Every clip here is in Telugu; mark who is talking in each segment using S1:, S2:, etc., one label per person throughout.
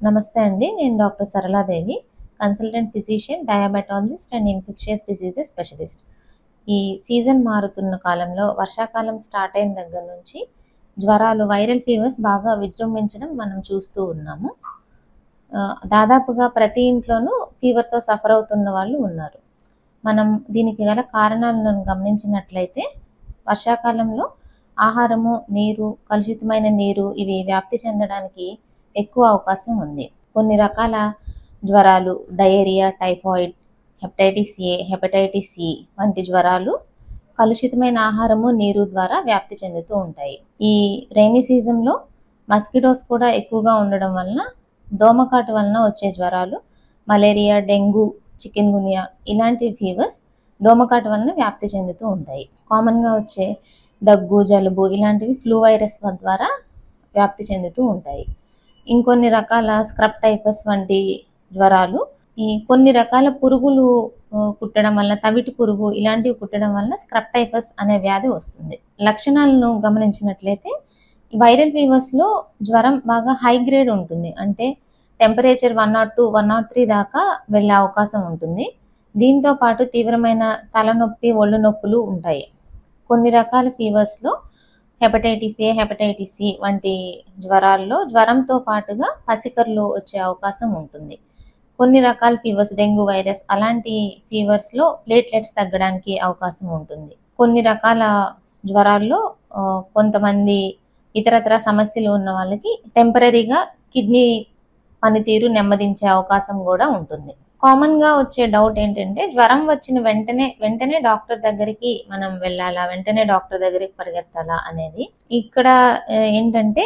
S1: నమస్తే అండి. నేను doctor Saraladevi, consultant physician, diabetologist and infectious diseases specialist. ఈ సీజన్ మారుతున్న కాలంలో వర్షాకాలం స్టార్ట్ అయిన దగ్గర నుంచి జ్వరాలు, వైరల్ ఫీవర్స్ బాగా విజృంభించడం మనం చూస్తూ ఉన్నాము. దాదాపుగా ప్రతి ఇంట్లోనూ ఫీవర్తో సఫర్ అవుతున్న వాళ్ళు ఉన్నారు. మనం దీనికి గల కారణాలను గమనించినట్లయితే వర్షాకాలంలో ఆహారము, నీరు, కలుషితమైన నీరు ఇవి వ్యాప్తి చెందడానికి ఎక్కువ అవకాశం ఉంది. కొన్ని రకాల జ్వరాలు, diarrhoea, typhoid, hepatitis A, hepatitis C వంటి జ్వరాలు కలుషితమైన ఆహారము, నీరు ద్వారా వ్యాప్తి చెందుతూ ఉంటాయి. ఈ రైనీ సీజన్లో మస్కిటోస్ కూడా ఎక్కువగా ఉండడం వలన దోమకాటు వలన వచ్చే జ్వరాలు, మలేరియా, డెంగ్యూ, చికెన్ గున్యా ఇలాంటి ఫీవర్స్ దోమకాటు వలన వ్యాప్తి చెందుతూ ఉంటాయి. కామన్గా వచ్చే దగ్గు, జలుబు ఇలాంటివి ఫ్లూ వైరస్ ద్వారా వ్యాప్తి చెందుతూ ఉంటాయి. ఇంకొన్ని రకాల స్క్రబ్ టైఫస్ వంటి జ్వరాలు కొన్ని రకాల పురుగులు కుట్టడం వల్ల, తవిటి పురుగు ఇలాంటివి కుట్టడం వల్ల స్క్రబ్ టైఫస్ అనే వ్యాధి వస్తుంది. లక్షణాలను గమనించినట్లయితే వైరల్ ఫీవర్స్లో జ్వరం బాగా హై గ్రేడ్ ఉంటుంది. అంటే టెంపరేచర్ 102, 103 దాకా వెళ్ళే అవకాశం ఉంటుంది. దీంతో పాటు తీవ్రమైన తలనొప్పి, ఒళ్ళు నొప్పులు ఉంటాయి. కొన్ని రకాల ఫీవర్స్లో హెపటైటిస్ ఏ, హెపటైటిస్ సి వంటి జ్వరాల్లో జ్వరంతో పాటుగా పసికర్లు వచ్చే అవకాశం ఉంటుంది. కొన్ని రకాల ఫీవర్స్, డెంగ్యూ వైరస్ అలాంటి ఫీవర్స్లో ప్లేట్లెట్స్ తగ్గడానికి అవకాశం ఉంటుంది. కొన్ని రకాల జ్వరాల్లో కొంతమంది ఇతరత్ర సమస్యలు ఉన్న వాళ్ళకి టెంపరీగా కిడ్నీ పనితీరు నెమ్మదించే అవకాశం కూడా ఉంటుంది. కామన్గా వచ్చే డౌట్ ఏంటంటే జ్వరం వచ్చిన వెంటనే డాక్టర్ దగ్గరికి మనం వెళ్ళాలా, వెంటనే డాక్టర్ దగ్గరికి పరిగెత్తాలా అనేది. ఇక్కడ ఏంటంటే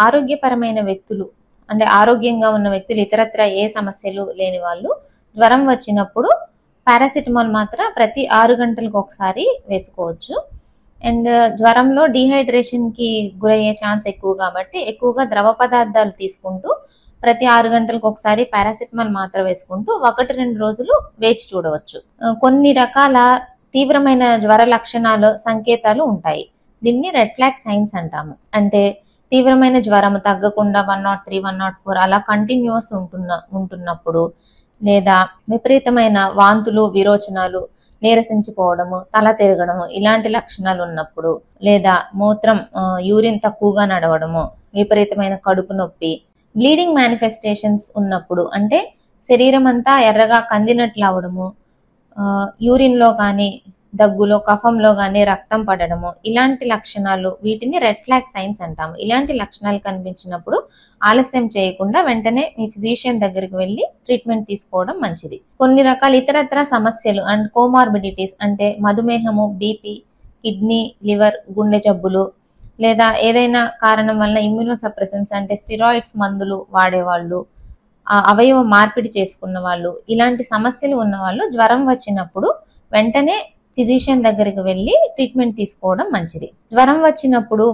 S1: ఆరోగ్యపరమైన వ్యక్తులు, అంటే ఆరోగ్యంగా ఉన్న వ్యక్తులు, ఇతరత్ర ఏ సమస్యలు లేని వాళ్ళు జ్వరం వచ్చినప్పుడు పారాసిటమాల్ మాత్రం ప్రతి 6 గంటలకు ఒకసారి వేసుకోవచ్చు. అండ్ జ్వరంలో డీహైడ్రేషన్కి గురయ్యే ఛాన్స్ ఎక్కువ కాబట్టి ఎక్కువగా ద్రవ పదార్థాలు తీసుకుంటూ ప్రతి 6 గంటలకు ఒకసారి పారాసిటమాల్ మాత్ర వేసుకుంటూ 1-2 రోజులు వేచి చూడవచ్చు. కొన్ని రకాల తీవ్రమైన జ్వర లక్షణాలు, సంకేతాలు ఉంటాయి. దీన్ని రెడ్ ఫ్లాగ్ సైన్స్ అంటాము. అంటే తీవ్రమైన జ్వరం తగ్గకుండా 103, 104 అలా కంటిన్యూస్ ఉంటున్నప్పుడు, లేదా విపరీతమైన వాంతులు, విరోచనాలు, నీరసించిపోవడము, తల తిరగడము ఇలాంటి లక్షణాలు ఉన్నప్పుడు, లేదా మూత్రం యూరిన్ తక్కువగా నడవడము, విపరీతమైన కడుపు నొప్పి, బ్లీడింగ్ మేనిఫెస్టేషన్స్ ఉన్నప్పుడు, అంటే శరీరం అంతా ఎర్రగా కందినట్లు అవడము, యూరిన్లో కానీ, దగ్గులో, కఫంలో కానీ రక్తం పడడము ఇలాంటి లక్షణాలు, వీటిని రెడ్ ఫ్లాగ్ సైన్స్ అంటాము. ఇలాంటి లక్షణాలు కనిపించినప్పుడు ఆలస్యం చేయకుండా వెంటనే మీ ఫిజిషియన్ దగ్గరికి వెళ్ళి ట్రీట్మెంట్ తీసుకోవడం మంచిది. కొన్ని రకాల ఇతరత్ర సమస్యలు అండ్ కోమార్బిడిటీస్, అంటే మధుమేహము, బీపీ, కిడ్నీ, లివర్, గుండె జబ్బులు, లేదా ఏదైనా కారణం వల్ల ఇమ్యూనోసప్రెసెన్స్ అంటే స్టిరాయిడ్స్ మందులు వాడేవాళ్ళు, అవయవ మార్పిడి చేసుకున్న వాళ్ళు, ఇలాంటి సమస్యలు ఉన్న వాళ్ళు జ్వరం వచ్చినప్పుడు వెంటనే ఫిజిషియన్ దగ్గరికి వెళ్ళి ట్రీట్మెంట్ తీసుకోవడం మంచిది. జ్వరం వచ్చినప్పుడు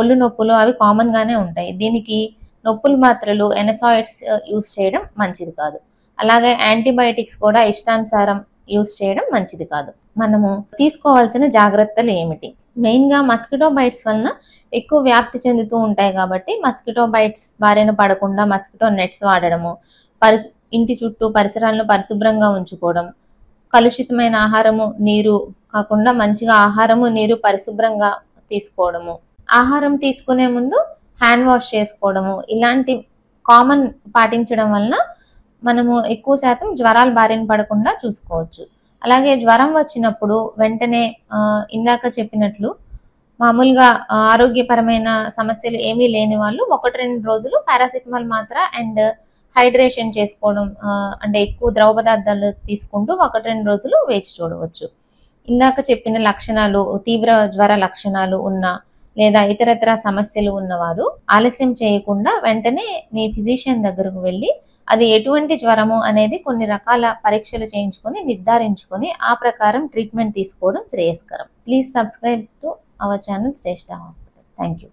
S1: ఒళ్ళు నొప్పులు అవి కామన్ గానే ఉంటాయి. దీనికి నొప్పుల మాత్రలు, ఎనసాయిడ్స్ యూస్ చేయడం మంచిది కాదు. అలాగే యాంటీబయాటిక్స్ కూడా ఇష్టానుసారం యూస్ చేయడం మంచిది కాదు. మనము తీసుకోవాల్సిన జాగ్రత్తలు ఏమిటి? మెయిన్గా మస్కిటో బైట్స్ వలన ఎక్కువ వ్యాప్తి చెందుతూ ఉంటాయి కాబట్టి మస్కిటో బైట్స్ బారిన పడకుండా మస్కిటో నెట్స్ వాడడము, ఇంటి చుట్టూ పరిసరాలను పరిశుభ్రంగా ఉంచుకోవడం, కలుషితమైన ఆహారము, నీరు కాకుండా మంచిగా ఆహారము, నీరు పరిశుభ్రంగా తీసుకోవడము, ఆహారం తీసుకునే ముందు హ్యాండ్ వాష్ చేసుకోవడము ఇలాంటి కామన్ పాటించడం వలన మనము ఎక్కువ శాతం జ్వరాల బారిన పడకుండా చూసుకోవచ్చు. అలాగే జ్వరం వచ్చినప్పుడు వెంటనే ఇందాక చెప్పినట్లు మామూలుగా ఆరోగ్యపరమైన సమస్యలు ఏమీ లేని వాళ్ళు 1-2 రోజులు పారాసిటమాల్ మాత్ర అండ్ హైడ్రేషన్ చేసుకోవడం, అంటే ఎక్కువ ద్రవ పదార్థాలు తీసుకుంటూ 1-2 రోజులు వేచి చూడవచ్చు. ఇందాక చెప్పిన లక్షణాలు, తీవ్ర జ్వర లక్షణాలు ఉన్న లేదా ఇతరత్ర సమస్యలు ఉన్నవారు ఆలస్యం చేయకుండా వెంటనే మీ ఫిజిషియన్ దగ్గరకు వెళ్ళి అది ఎటువంటి జ్వరము అనేది కొన్ని రకాల పరీక్షలు చేయించుకొని నిర్ధారించుకొని ఆ ప్రకారం ట్రీట్మెంట్ తీసుకోవడం శ్రేయస్కరం. Please subscribe to our channel Shreshta hospital. Thank you.